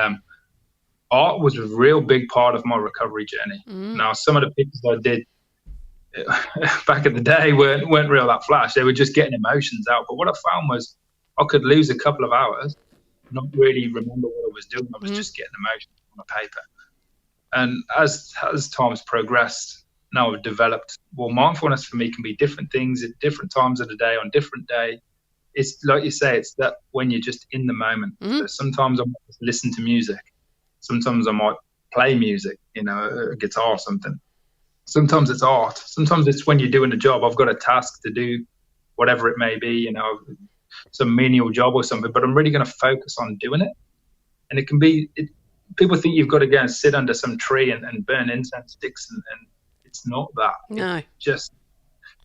art was a real big part of my recovery journey. Now, some of the pictures I did back in the day weren't real that flash. They were just getting emotions out. But what I found was I could lose a couple of hours, not really remember what I was doing. I was just getting emotions on a paper. And as time's progressed, now I've developed, mindfulness for me can be different things at different times of the day, on different day. It's like you say, it's that when you're just in the moment. So sometimes I might just listen to music. Sometimes I might play music, a guitar or something. Sometimes it's art. Sometimes it's when you're doing a job. I've got a task to do, whatever it may be, some menial job or something, but I'm really going to focus on doing it. And it can be, people think you've got to go and sit under some tree and burn incense sticks, and it's not that. No. It's just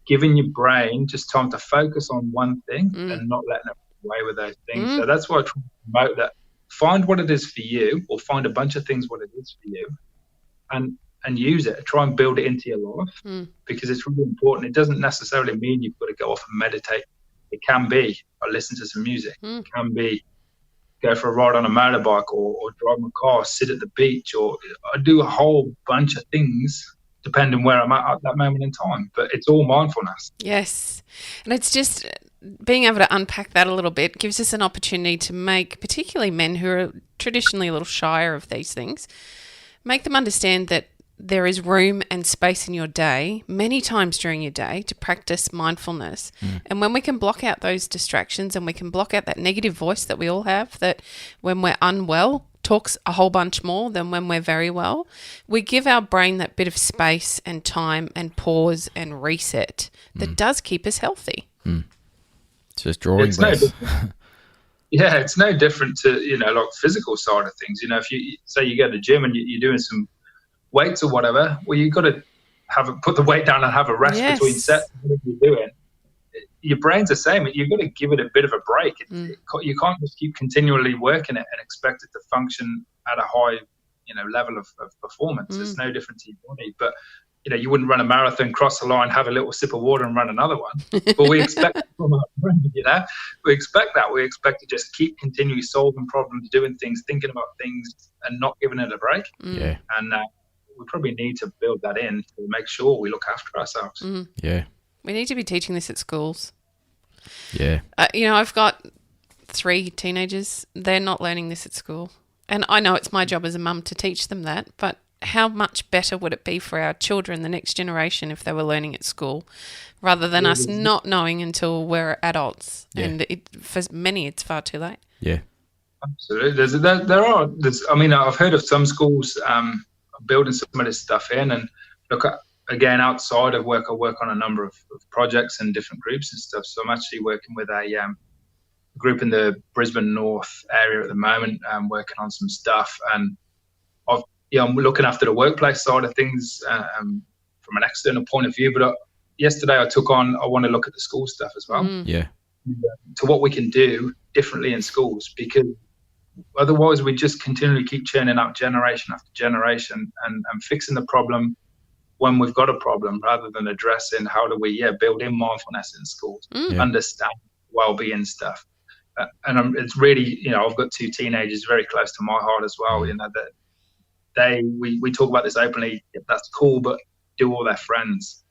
giving your brain just time to focus on one thing and not letting it away with those things. So that's why I try to promote that. Find what it is for you, or find a bunch of things what it is for you, and use it. Try and build it into your life, because it's really important. It doesn't necessarily mean you've got to go off and meditate. It can be I listen to some music. It can be go for a ride on a motorbike, or drive my car, sit at the beach, or I do a whole bunch of things depending where I'm at that moment in time. But it's all mindfulness. Yes. And it's just being able to unpack that a little bit gives us an opportunity to make, particularly men who are traditionally a little shyer of these things, make them understand that there is room and space in your day, many times during your day, to practice mindfulness. And when we can block out those distractions, and we can block out that negative voice that we all have, that when we're unwell talks a whole bunch more than when we're very well, we give our brain that bit of space and time and pause and reset that does keep us healthy. It's just drawing breath. Yeah, it's no different to, like physical side of things. If you say you go to the gym and you're doing some weights or whatever, well, you've got to put the weight down and have a rest between sets. Whatever you're doing, your brain's the same. You've got to give it a bit of a break. You can't just keep continually working it and expect it to function at a high, level of performance. It's no different to your body. But you wouldn't run a marathon, cross the line, have a little sip of water, and run another one. But we expect that from our brain. We expect that. We expect to just keep continually solving problems, doing things, thinking about things, and not giving it a break. Yeah, and we probably need to build that in to make sure we look after ourselves. Yeah. We need to be teaching this at schools. Yeah. I've got 3 teenagers. They're not learning this at school. And I know it's my job as a mum to teach them that, but how much better would it be for our children, the next generation, if they were learning at school, rather than us not knowing until we're adults? Yeah. And for many, it's far too late. Yeah. Absolutely. I've heard of some schools building some of this stuff in, and look, again, outside of work, I work on a number of projects and different groups and stuff. So I'm actually working with a group in the Brisbane North area at the moment, working on some stuff, and I'm looking after the workplace side of things from an external point of view. But yesterday I want to look at the school stuff as well. Yeah. To what we can do differently in schools, because otherwise we just continually keep churning out generation after generation and fixing the problem when we've got a problem, rather than addressing how do we build in mindfulness in schools, understand well-being stuff. And it's really, I've got 2 teenagers very close to my heart as well, that we talk about this openly. That's cool, but do all their friends?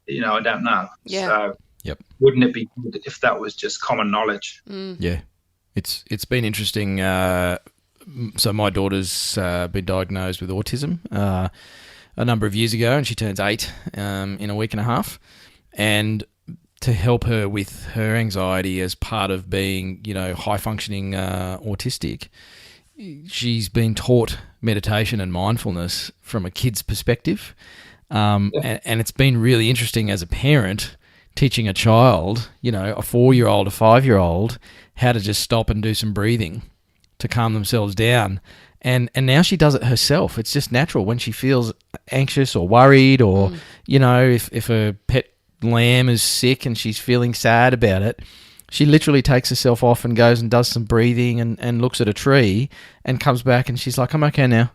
I don't know. Yeah. So Yep. wouldn't it be good if that was just common knowledge? Yeah. It's been interesting. So my daughter's been diagnosed with autism a number of years ago, and she turns 8 in a week and a half. And to help her with her anxiety as part of being, high functioning autistic, she's been taught meditation and mindfulness from a kid's perspective. And it's been really interesting as a parent teaching a child, a 4-year-old, a 5-year-old, how to just stop and do some breathing to calm themselves down. And now she does it herself. It's just natural when she feels anxious or worried, or, if a pet lamb is sick and she's feeling sad about it, she literally takes herself off and goes and does some breathing and looks at a tree and comes back and she's like, I'm okay now.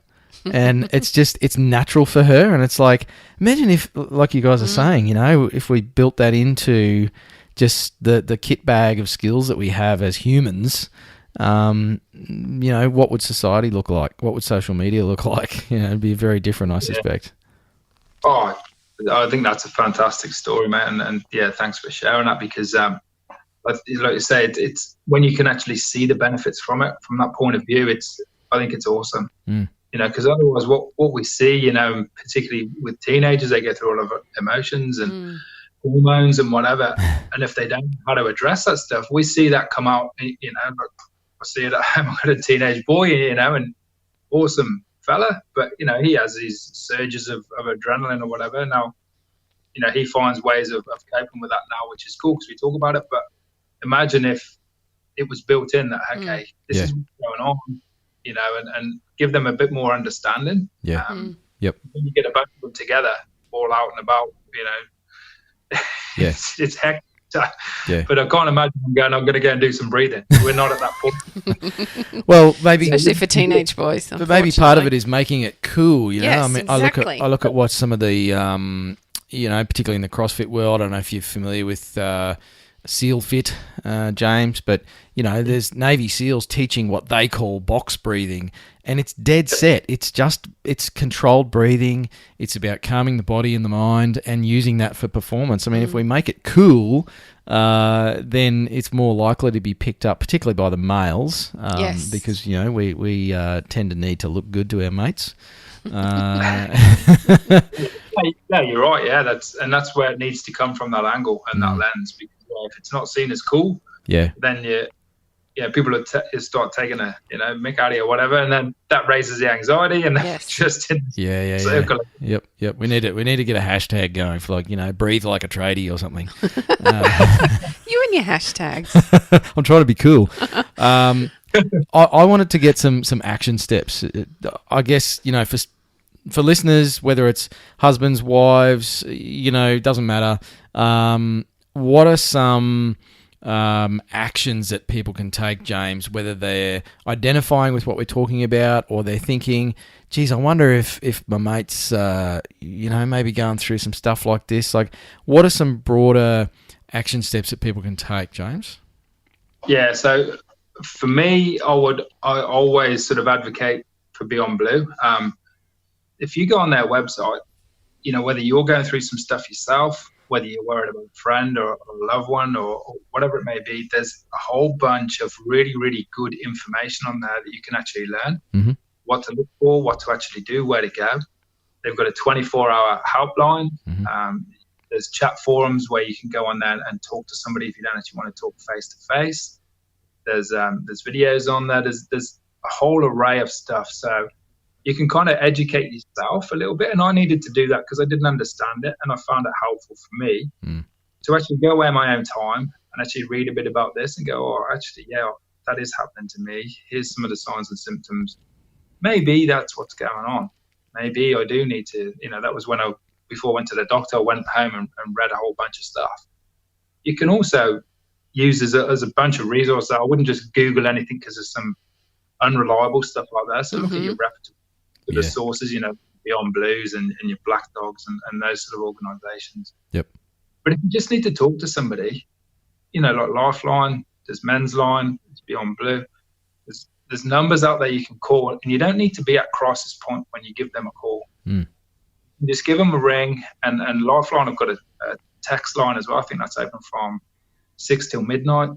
And it's natural for her. And it's like, imagine if, like you guys are saying, if we built that into just the kit bag of skills that we have as humans, what would society look like? What would social media look like? It'd be very different, I suspect. Oh, I think that's a fantastic story, man. And yeah, thanks for sharing that, because like you say, it's when you can actually see the benefits from it from that point of view. I think it's awesome. Because otherwise, what we see, particularly with teenagers, they go through a lot of emotions and hormones and whatever, and if they don't know how to address that stuff, we see that come out. I see it at home. I've got a teenage boy, and awesome fella, but he has these surges of adrenaline or whatever. Now, he finds ways of coping with that now, which is cool because we talk about it. But imagine if it was built in that, okay, this is what's going on, and give them a bit more understanding. Yeah. When you get a bunch of them together, all out and about, it's hectic. But I can't imagine them going, I'm going to go and do some breathing. We're not at that point. Well, maybe especially for teenage boys. But maybe part of it is making it cool. Yes, I mean, exactly. I look at what some of the, particularly in the CrossFit world. I don't know if you're familiar with SEAL Fit, James, but there's Navy SEALs teaching what they call box breathing, and it's dead set. It's controlled breathing. It's about calming the body and the mind and using that for performance. I mean, if we make it cool, then it's more likely to be picked up, particularly by the males, because we tend to need to look good to our mates. Yeah, you're right. Yeah, that's where it needs to come from, that angle and that lens. Because if it's not seen as cool, then people start taking a mick out of you or whatever, and then that raises the anxiety, and that's just in circle. Yep. We need to get a hashtag going for, like, breathe like a tradie or something. You and your hashtags. I'm trying to be cool. I wanted to get some action steps. I guess, for listeners, whether it's husbands, wives, doesn't matter. What are some actions that people can take, James, whether they're identifying with what we're talking about or they're thinking, geez, I wonder if my mate's, maybe going through some stuff like this. Like, what are some broader action steps that people can take, James? Yeah, so for me, I always sort of advocate for Beyond Blue. If you go on their website, whether you're going through some stuff yourself, whether you're worried about a friend or a loved one or whatever it may be, there's a whole bunch of really, really good information on there that you can actually learn what to look for, what to actually do, where to go. They've got a 24-hour helpline. There's chat forums where you can go on there and talk to somebody if you don't actually want to talk face-to-face. There's videos on there. There's a whole array of stuff. So you can kind of educate yourself a little bit. And I needed to do that because I didn't understand it. And I found it helpful for me to actually go away my own time and actually read a bit about this and go, oh, actually, yeah, that is happening to me. Here's some of the signs and symptoms. Maybe that's what's going on. Maybe I do need to, that was when before I went to the doctor, I went home and read a whole bunch of stuff. You can also use as a bunch of resources. I wouldn't just Google anything because there's some unreliable stuff like that. So look at your reputable the sources, Beyond Blues and your Black Dogs and those sort of organisations. Yep. But if you just need to talk to somebody, like Lifeline, there's Men's Line, there's Beyond Blue, there's there's numbers out there you can call, and you don't need to be at crisis point when you give them a call. Mm. You just give them a ring, and Lifeline have got a text line as well. I think that's open from 6 till midnight.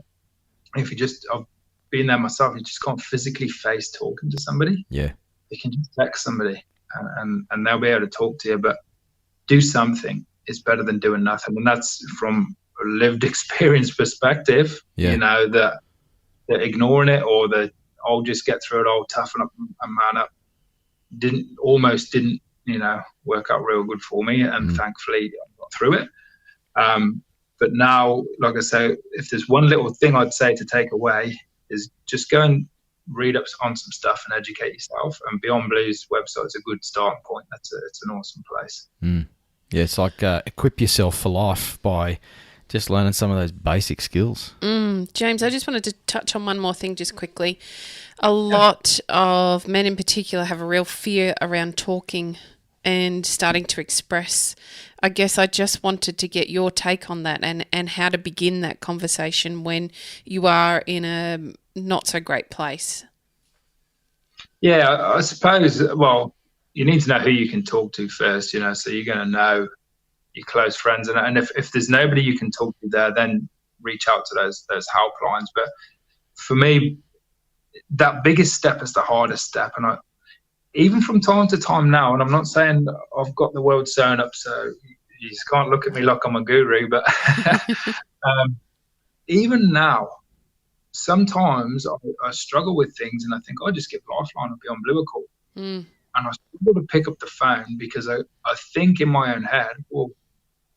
If you just, I've been there myself, you just can't physically face talking to somebody. Yeah. You can just text somebody and they'll be able to talk to you, but do something is better than doing nothing. And that's from a lived experience perspective, you know, that ignoring it or the, I'll just get through it, I'll toughen up and man up, didn't, you know, work out real good for me. And thankfully I got through it. But now, like I say, if there's one little thing I'd say to take away is just go and read up on some stuff and educate yourself. And Beyond Blue's website is a good starting point. It's an awesome place. Mm. Yeah, it's like equip yourself for life by just learning some of those basic skills. James, I just wanted to touch on one more thing just quickly. A lot of men in particular have a real fear around talking and starting to express. I guess I just wanted to get your take on that and how to begin that conversation when you are in a not so great place. Yeah, I suppose, well, you need to know who you can talk to first, you know, so you're going to know your close friends. And if there's nobody you can talk to there, then reach out to those helplines. But for me, that biggest step is the hardest step. And even from time to time now, and I'm not saying I've got the world sewn up, so you just can't look at me like I'm a guru, but even now, sometimes I struggle with things and I think I just give Lifeline or Beyond Blue a call. And I struggle to pick up the phone because I think in my own head, well,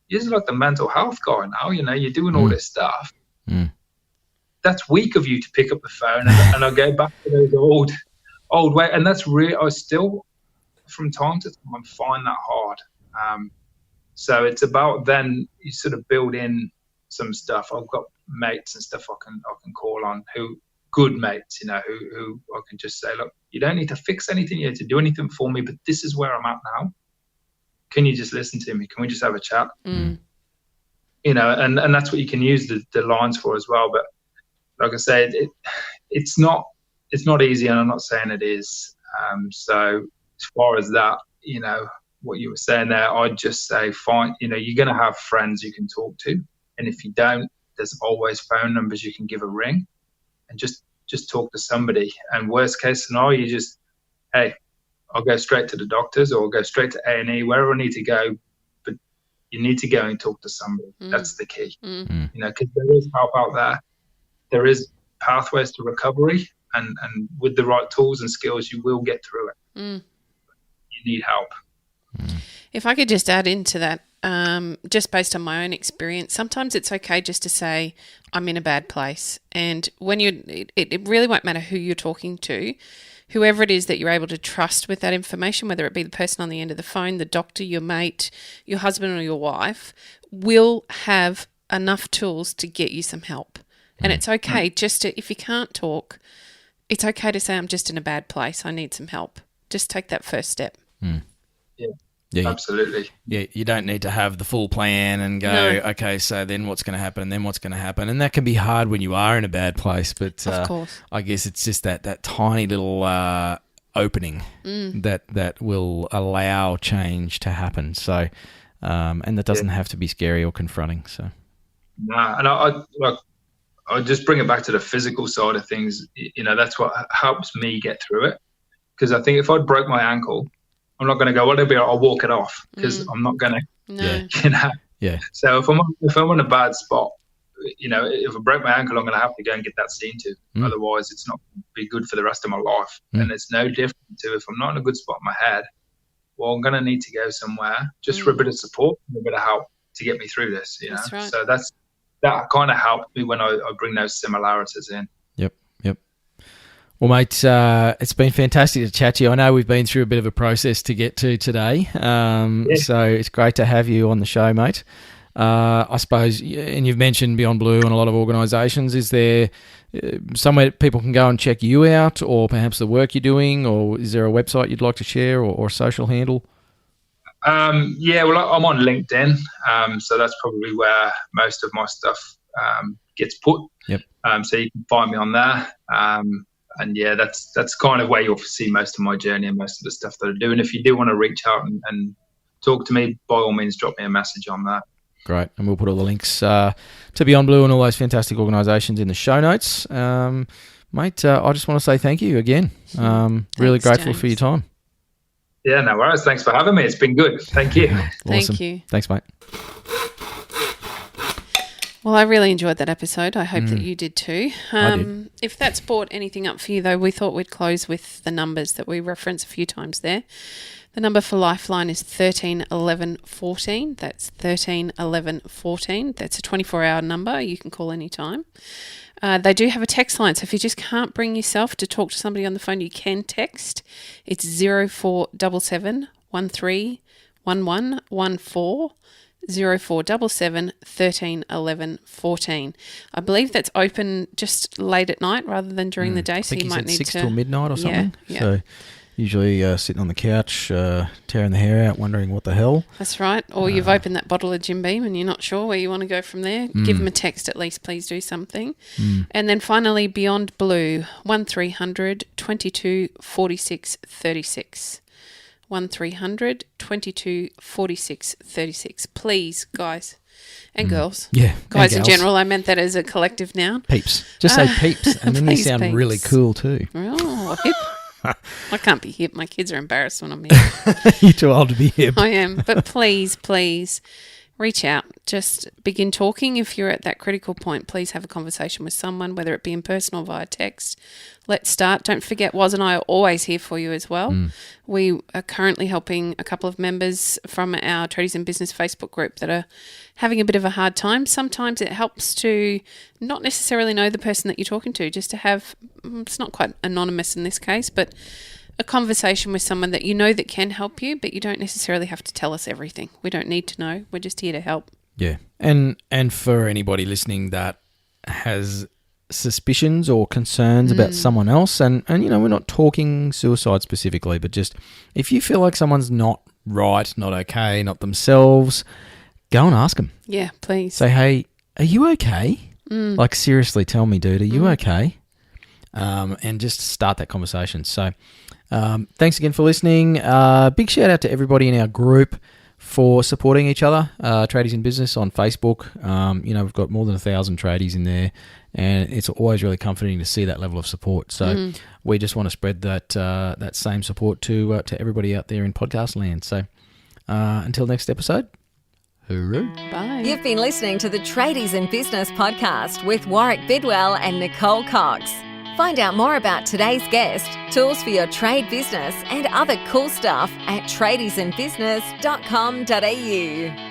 you're like the mental health guy now, you know, you're doing all this stuff. That's weak of you to pick up the phone. And I go back to those old way. And that's really, I still, from time to time, find that hard. So it's about then you sort of build in some stuff. I've got mates and stuff I can call on, who good mates, you know, who I can just say, look, you don't need to fix anything, you need to do anything for me, but this is where I'm at now. Can you just listen to me? Can we just have a chat? You know, and that's what you can use the lines for as well. But like I said, it's not easy, and I'm not saying it is. So as far as that, you know, what you were saying there, I'd just say, fine, you know, you're going to have friends you can talk to. And if you don't, there's always phone numbers you can give a ring and just talk to somebody. And worst case scenario, you just, hey, I'll go straight to the doctors or I'll go straight to A&E, wherever I need to go. But you need to go and talk to somebody. That's the key. You know, because there is help out there. There is pathways to recovery. And with the right tools and skills, you will get through it. You need help. If I could just add into that, just based on my own experience, sometimes it's okay just to say, I'm in a bad place. And when it really won't matter who you're talking to, whoever it is that you're able to trust with that information, whether it be the person on the end of the phone, the doctor, your mate, your husband or your wife, will have enough tools to get you some help. And it's okay just to, if you can't talk, it's okay to say, I'm just in a bad place. I need some help. Just take that first step. Yeah, absolutely. Yeah, you don't need to have the full plan and go, okay, so then what's going to happen and then what's going to happen. And that can be hard when you are in a bad place. But of course. I guess it's just that tiny little opening that will allow change to happen. So, and that doesn't have to be scary or confronting. So, and I just bring it back to the physical side of things. You know, that's what helps me get through it. Because I think if I'd broke my ankle, I'm not going to go, well, it'll be, I'll walk it off, because I'm not going to, you know. Yeah. So if I'm in a bad spot, you know, if I break my ankle, I'm going to have to go and get that seen to. Otherwise, it's not going to be good for the rest of my life. And it's no different to if I'm not in a good spot in my head, well, I'm going to need to go somewhere just for a bit of support, and a bit of help to get me through this, you know. That's right. So that kind of helped me when I bring those similarities in. Yep. Well, mate, it's been fantastic to chat to you. I know we've been through a bit of a process to get to today, so it's great to have you on the show, mate. I suppose, and you've mentioned Beyond Blue and a lot of organisations. Is there somewhere people can go and check you out, or perhaps the work you're doing, or is there a website you'd like to share, or a social handle? Yeah, well, I'm on LinkedIn, so that's probably where most of my stuff gets put. Yep. So you can find me on there. And yeah, that's kind of where you'll see most of my journey and most of the stuff that I do. And if you do want to reach out and talk to me, by all means, drop me a message on that. Great. And we'll put all the links to Beyond Blue and all those fantastic organisations in the show notes. Mate, I just want to say thank you again. Really grateful James. for your time. Yeah, no worries. Thanks for having me. It's been good. Thank you. Awesome. Thank you. Thanks, mate. Well, I really enjoyed that episode. I hope that you did too. I did. If that's brought anything up for you, though, we thought we'd close with the numbers that we reference a few times there. The number for Lifeline is 13 11 14. That's 13 11 14. That's a 24-hour number. You can call any time. They do have a text line, so if you just can't bring yourself to talk to somebody on the phone, you can text. It's 0477 13 1114. 0477 13 11 14. I believe that's open just late at night rather than during the day, I so think you he might said need 6 to till midnight or something. Yeah. So usually sitting on the couch, tearing the hair out, wondering what the hell. That's right. Or you've opened that bottle of Jim Beam and you're not sure where you want to go from there. Give them a text at least. Please do something. And then finally, Beyond Blue, 1300 22 46 36. 1300 22 46 36. Please, guys and girls. Yeah. Guys and in gals. general, I meant that as a collective noun. Peeps. Just say peeps, and then you Please, sound peeps. really cool too. Oh, hip. I can't be hip. My kids are embarrassed when I'm hip. You're too old to be hip. I am. But please reach out. Just begin talking. If you're at that critical point, please have a conversation with someone, whether it be in person or via text. Let's start. Don't forget, Woz and I are always here for you as well. We are currently helping a couple of members from our Tradies in Business Facebook group that are having a bit of a hard time. Sometimes it helps to not necessarily know the person that you're talking to, just to have, it's not quite anonymous in this case, but a conversation with someone that you know that can help you, but you don't necessarily have to tell us everything. We don't need to know. We're just here to help. Yeah. And for anybody listening that has suspicions or concerns about someone else, and you know, we're not talking suicide specifically, but just if you feel like someone's not right, not okay, not themselves, go and ask them. Yeah, please. Say, hey, are you okay? Like, seriously, tell me, dude, are you okay? And just start that conversation. So thanks again for listening. Big shout out to everybody in our group for supporting each other, Tradies in Business on Facebook. You know, we've got more than 1,000 tradies in there, and it's always really comforting to see that level of support. So we just want to spread that same support to everybody out there in podcast land. So until next episode, hooroo. Bye. You've been listening to the Tradies in Business podcast with Warwick Bidwell and Nicole Cox. Find out more about today's guest, tools for your trade business, and other cool stuff at tradiesinbusiness.com.au.